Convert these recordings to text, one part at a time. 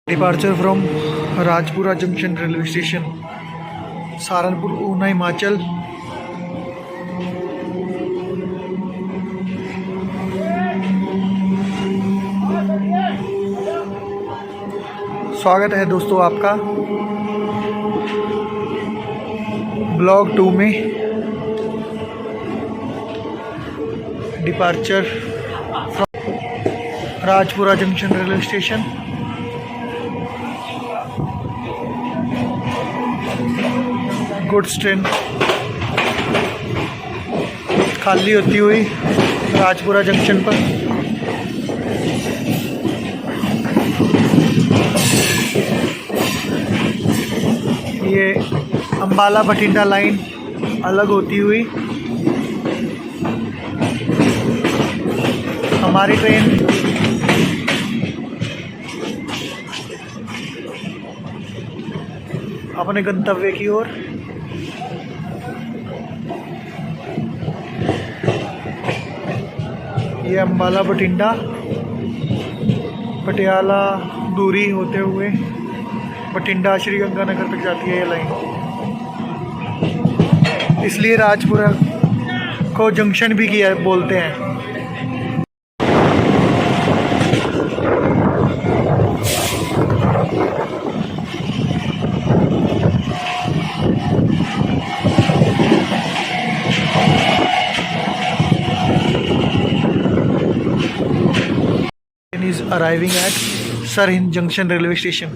Departure from Rajpura junction railway station, Saharanpur, Una, Himachal. स्वागत है दोस्तों आपका ब्लॉग 2 में। Departure from Rajpura junction railway station. Goods train खाली होती हुई राजपुरा जंक्शन पर। ये अंबाला बठिंडा लाइन अलग होती हुई हमारी ट्रेन अपने गंतव्य की ओर। ये अंबाला बठिंडा पटियाला दूरी होते हुए बठिंडा श्री गंगानगर तक जाती है ये लाइन, इसलिए राजपुरा को जंक्शन भी किया बोलते हैं। is arriving at Sirhind Junction railway station.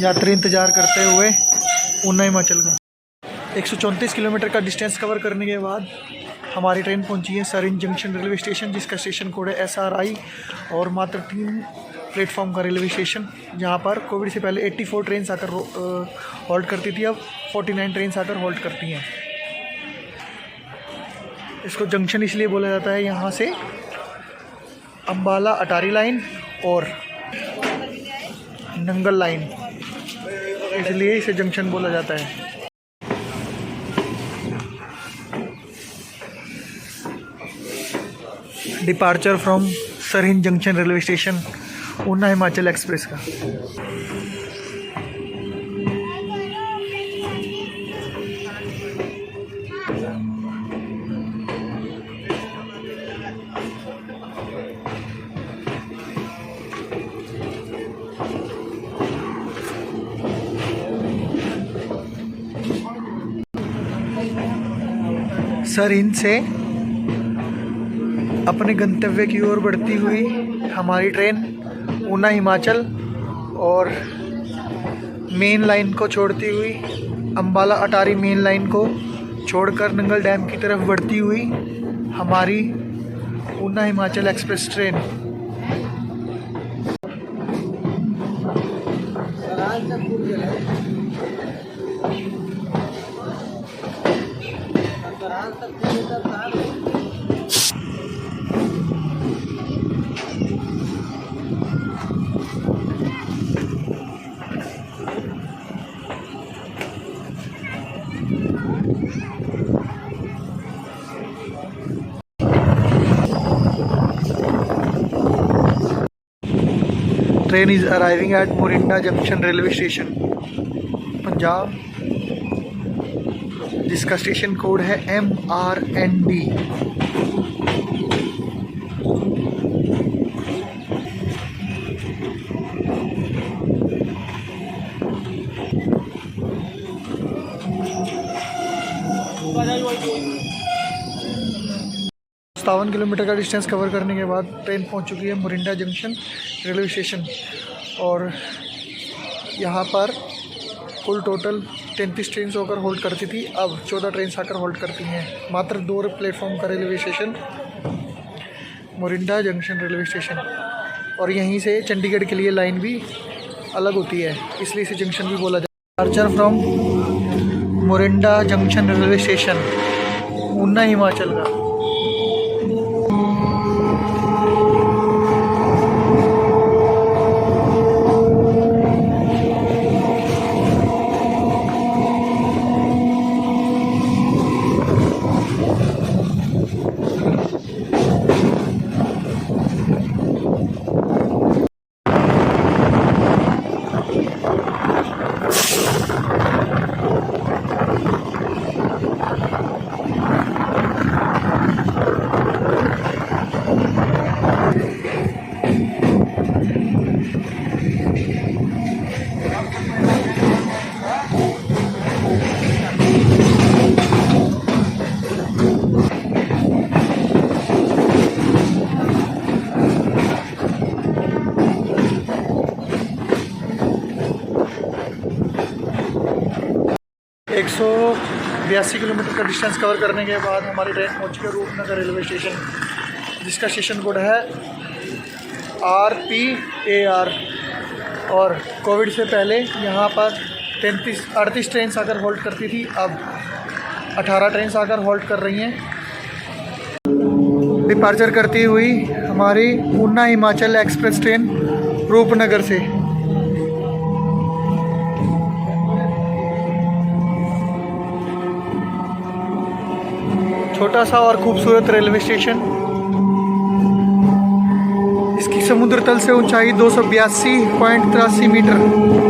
यात्री इंतज़ार करते हुए ऊना, हिमाचल का 134 किलोमीटर का डिस्टेंस कवर करने के बाद हमारी ट्रेन पहुंची है सरिंज जंक्शन रेलवे स्टेशन, जिसका स्टेशन कोड है SRI और मात्र 3 प्लेटफॉर्म का रेलवे स्टेशन, जहां पर कोविड से पहले 84 ट्रेन आकर होल्ड करती थी, अब 49 ट्रेन आकर होल्ड करती हैं। इसको जंक्शन इसलिए बोला जाता है, यहाँ से अंबाला अटारी लाइन और नंगल लाइन, इसलिए इसे जंक्शन बोला जाता है। Departure from Sirhind junction railway station, Una, Himachal express का। सरहिंद से अपने गंतव्य की ओर बढ़ती हुई हमारी ट्रेन ऊना, हिमाचल और मेन लाइन को छोड़ती हुई अंबाला अटारी मेन लाइन को छोड़कर नंगल डैम की तरफ बढ़ती हुई हमारी Una, Himachal express train train is arriving eight Morinda junction railway station, Punjab, जिसका स्टेशन कोड है MRND। सत्तावन किलोमीटर का डिस्टेंस कवर करने के बाद ट्रेन पहुंच चुकी है मोरिंडा जंक्शन रेलवे स्टेशन, और यहाँ पर कुल टोटल 33 ट्रेन होकर होल्ड करती थी, अब 14 ट्रेन आकर होल्ड करती हैं। मात्र 2 प्लेटफॉर्म का railway station Morinda junction railway station. और यहीं से चंडीगढ़ के लिए लाइन भी अलग होती है, इसलिए इसे जंक्शन भी बोला जाता है। Charger from Morinda junction railway station, Una Himachal का। एक 182 किलोमीटर का डिस्टेंस कवर करने के बाद हमारी ट्रेन पहुंच गई रूपनगर रेलवे स्टेशन, जिसका स्टेशन कोड है RPAR। और कोविड से पहले यहाँ पर 38 ट्रेन आकर होल्ड करती थी, अब 18 ट्रेन आकर होल्ड कर रही हैं। डिपार्चर करती हुई हमारी ऊना हिमाचल एक्सप्रेस ट्रेन रूपनगर से। छोटा सा और खूबसूरत रेलवे स्टेशन। इसकी समुद्र तल से ऊंचाई 282.83 metre.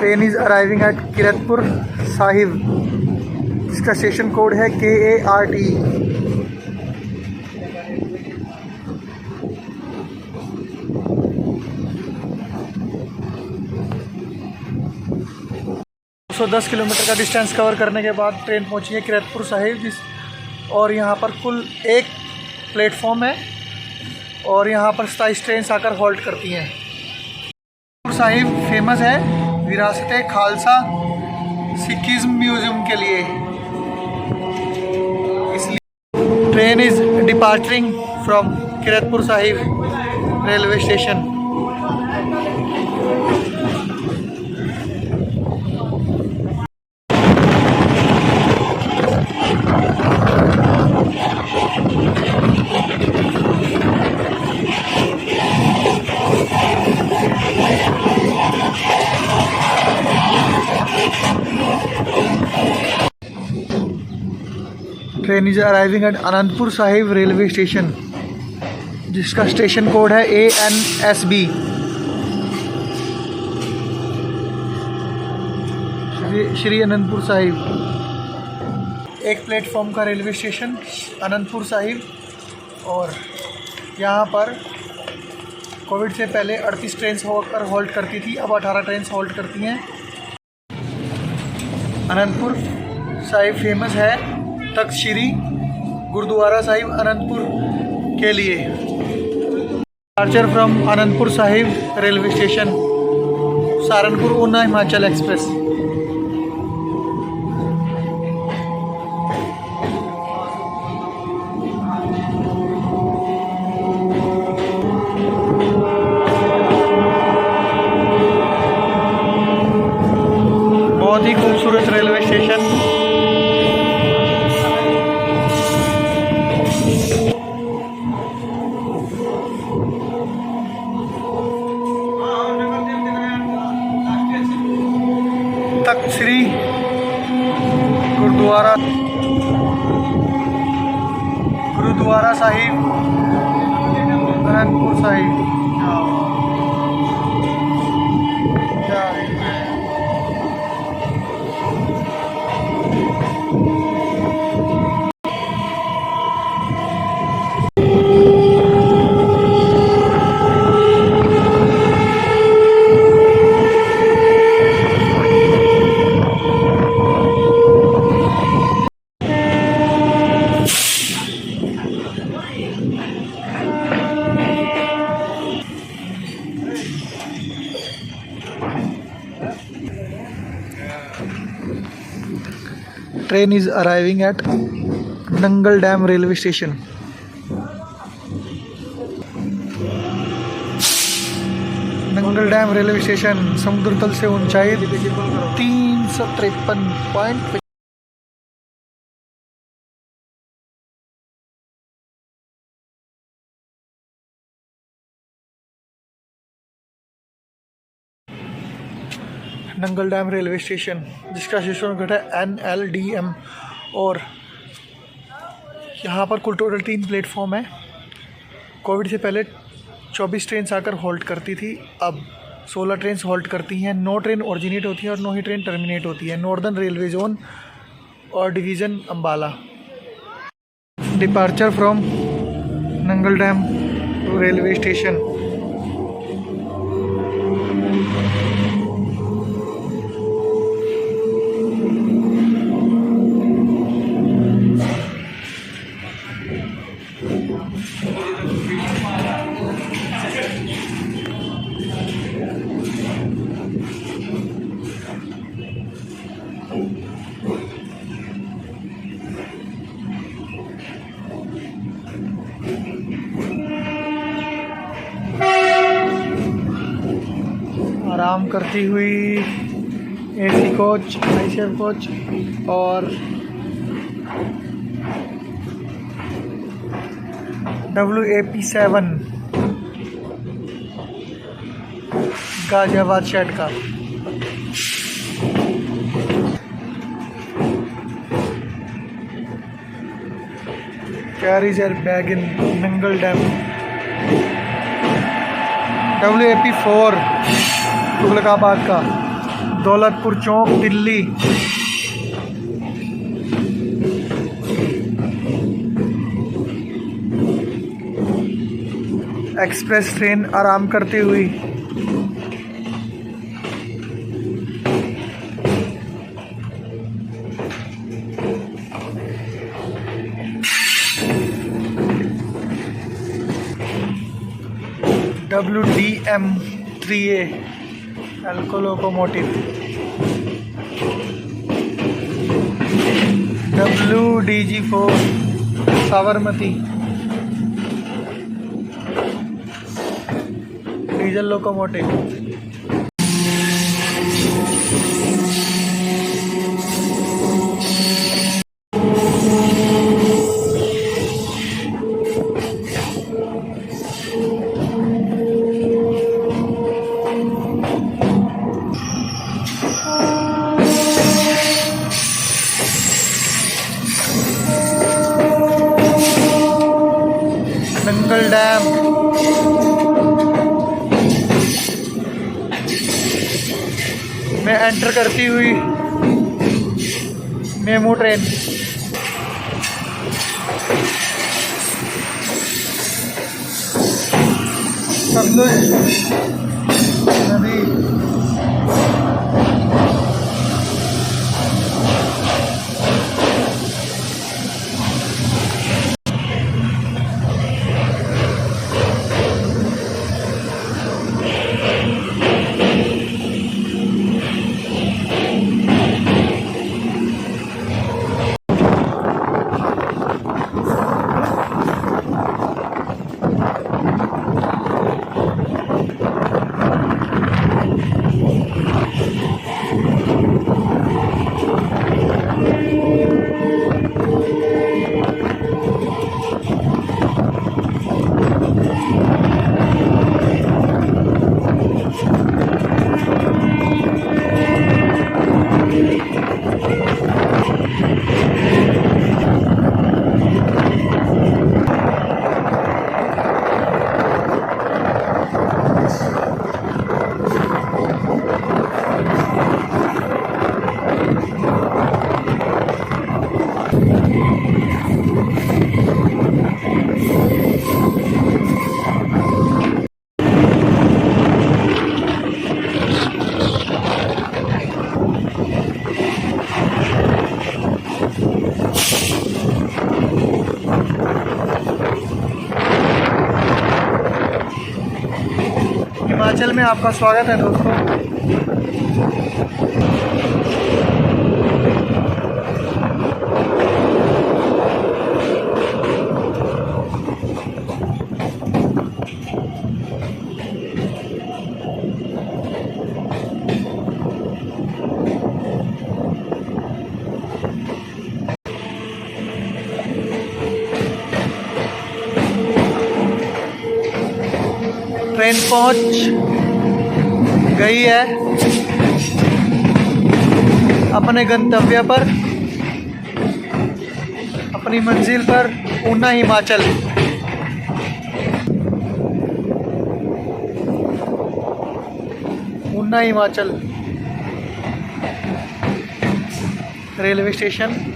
Train is arriving at Kiratpur Sahib, जिसका स्टेशन कोड है KART। तो 10 किलोमीटर का डिस्टेंस कवर करने के बाद ट्रेन पहुंची है किरतपुर साहिब और यहाँ पर कुल एक प्लेटफॉर्म है और यहाँ पर 27 ट्रेन आकर हॉल्ट करती हैं। किरतपुर साहिब फेमस है विरासत खालसा सिखिज्म म्यूजियम के लिए, इसलिए train is departuring from Kiratpur Sahib railway station. Train is arriving at Anandpur Sahib railway station, जिसका स्टेशन कोड है ANSB। श्री अनंतपुर साहिब एक प्लेटफॉर्म का रेलवे स्टेशन अनंतपुर साहिब, और यहाँ पर कोविड से पहले 38 ट्रेन होकर हॉल्ट करती थी, अब 18 ट्रेन हॉल्ट करती हैं। अनंतपुर साहिब फेमस है तख्त श्री गुरुद्वारा साहिब अनंतपुर के लिए। Departure from Anandpur Sahib railway station, Saharanpur Una Himachal express. बहुत ही खूबसूरत railway station. Takht Shri Gurdwara Sahib Anandpur Sahib. Train is arriving at Nangal Dam railway station. Nangal dam railway station समुद्र तल से ऊंचाई 353 नंगल डैम रेलवे स्टेशन, जिसका स्टेशन कोड है NLDM, और यहाँ पर कुल टोटल 3 प्लेटफॉर्म है। कोविड से पहले 24 ट्रेन आकर हॉल्ट करती थी, अब 16 ट्रेन हॉल्ट करती हैं। 9 ट्रेन ओरिजिनेट होती है और 9 ही ट्रेन टर्मिनेट होती है। नॉर्दर्न रेलवे जोन और division Ambala. Departure from Nangal dam railway station. आराम करती हुई AC कोच, ICF कोच और WAP7 गाजियाबाद शेड का। Carries your bag in Nangal dam. WAP4 Tughlakabad का दौलतपुर चौक दिल्ली। एक्सप्रेस ट्रेन आराम करती हुई। WDM-3A Alco locomotive. WDG-4 Sabarmati diesel locomotive. Nangal dam. में एंटर करती हुई मेमू ट्रेन। सतलुज नदी। हिमाचल में आपका स्वागत है दोस्तों। ट्रेन पहुंच गई है अपने गंतव्य पर, अपनी मंजिल पर, ऊना हिमाचल। Una Himachal railway station.